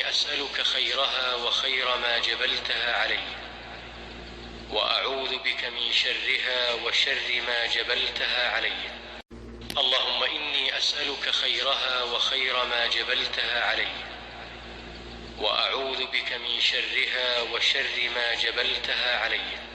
إني أسألك خيرها وخير ما جبلتها عليه، وأعوذ بك من شرها وشر ما جبلتها عليه. اللهم إني أسألك خيرها وخير ما جبلتها عليه، وأعوذ بك من شرها وشر ما جبلتها عليه.